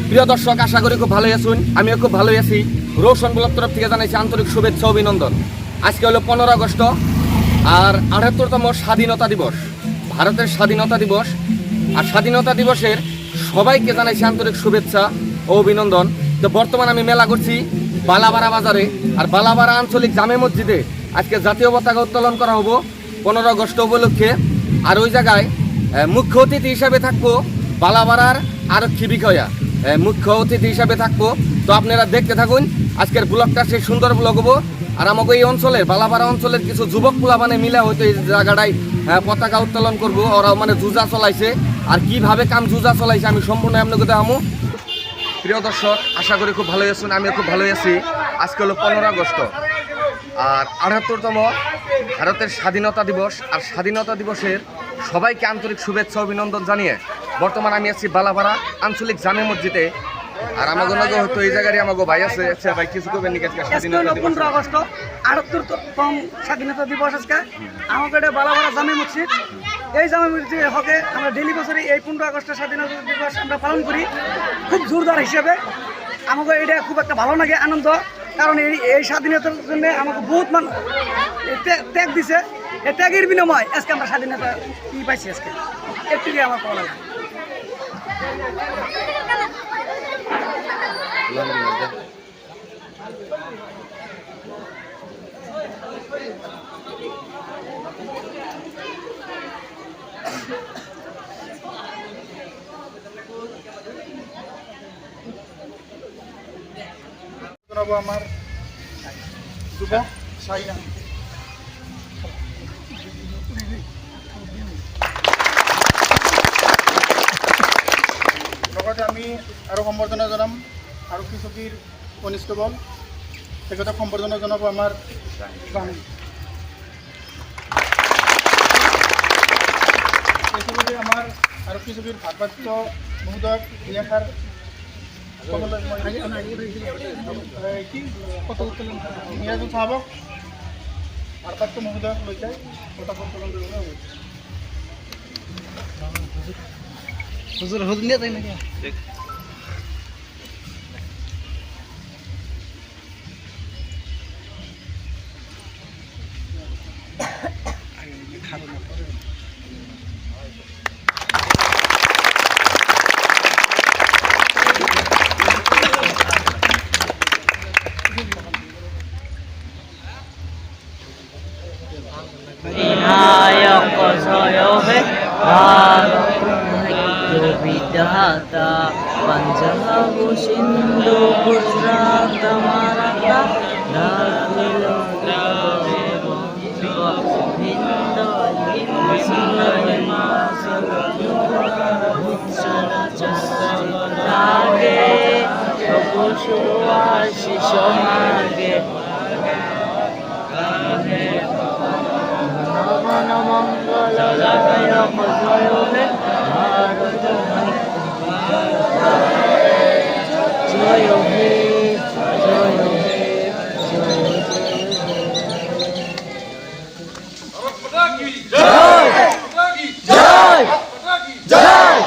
প্রিয় দর্শক, আশা করি খুব ভালোই আছেন। আমিও খুব ভালোই আছি। রোশন ব্লগ তরফ থেকে জানাইছি আন্তরিক শুভেচ্ছা অভিনন্দন। আজকে হলো 15 আগস্ট আর 78তম স্বাধীনতা দিবস, ভারতের স্বাধীনতা দিবস। আর স্বাধীনতা দিবসের সবাইকে জানাইছি আন্তরিক শুভেচ্ছা ও অভিনন্দন। তো বর্তমানে আমি মেলা করছি বালাবাড়া বাজারে, আর বালাবাড়া আঞ্চলিক জামে মসজিদে আজকে জাতীয় পতাকা উত্তোলন করা হবো 15 আগস্ট উপলক্ষে। আর ওই জায়গায় মুখ্য অতিথি হিসাবে থাকবো বালাবাড়ার আরক্ষী বিষয়া, মুখ্য অতিথি হিসাবে থাকবো। তো আপনারা দেখতে থাকুন আজকের ব্লগটা, সেই সুন্দর ব্লগ হবো। আর আমাকে এই অঞ্চলের বালাবাড়া অঞ্চলের কিছু যুবক পোলা মানে মিলে হয়তো এই জায়গাটায় পতাকা উত্তোলন করবো। ওরা মানে জুজা চলাইছে, আর কিভাবে কাম জুজা চলাইছে আমি সম্পূর্ণ আপনাকে দেখাবো। প্রিয় দর্শক, আশা করি খুব ভালোই আছেন। আমিও খুব ভালোই আছি। আজকে হলো 15 আগস্ট আর 78তম ভারতের স্বাধীনতা দিবস। আর স্বাধীনতা দিবসের সবাইকে আন্তরিক শুভেচ্ছা অভিনন্দন জানিয়ে বর্তমানে আমি আছি বালাবাড়া আঞ্চলিক জামে মসজিদে। আর আমাকে নগে হয়তো এই জায়গায় আমাকে ভাই আছে। আচ্ছা ভাই, কিছু করবেন নাকি আজকে স্বাধীনতা দিবস? 15 আগস্ট 78তম স্বাধীনতা দিবস আজকে আমাকে এটা বালাবাড়া জামে মসজিদ। এই জামে মসজিদের হকে আমরা ডেলি বছরে এই 15 আগস্টের স্বাধীনতা দিবস আমরা পালন করি খুব জোরদার হিসেবে। আমাকে এটা খুব একটা ভালো লাগে, আনন্দ, কারণ এই স্বাধীনতার জন্য আমাকে বহুত ত্যাগ দিছে। এই ত্যাগের বিনিময় আজকে আমরা স্বাধীনতা পাইছি। আজকে একটুকুই আমার ভালো লাগে। আমার যুবক শাহিনা লগতে আমি আৰু সম্বৰ্ধনা জনাম আৰক্ষী চকীৰ কনিষ্টেবল, তেখেতক সম্বৰ্ধনা জনাব আমাৰ এইসময়তে আমাৰ আৰক্ষী চকীৰ ভাৰপ্ৰাপ্ত মহোদয়ক দুই এষাৰ নিয়াজুল সাহাবক ভাৰপ্ৰাপ্ত মহোদয়ক লৈ যায় পতাকা উত্তোলন কৰিবলৈ হুজুর নিয়ে যাই নাকি? বিনায়ক জয়হে বিধাতা পঞ্জাব সিন্ধু গুজরাট মারাঠা দাখিল শিশমাগে মঙ্গল জয় ভারত জয় হে জয় হে জয় জয়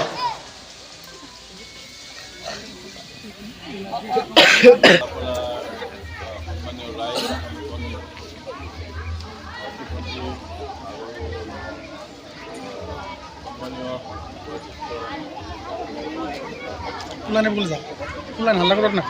ফুলানে বলে যা, ফুলান হাল্লা করত না।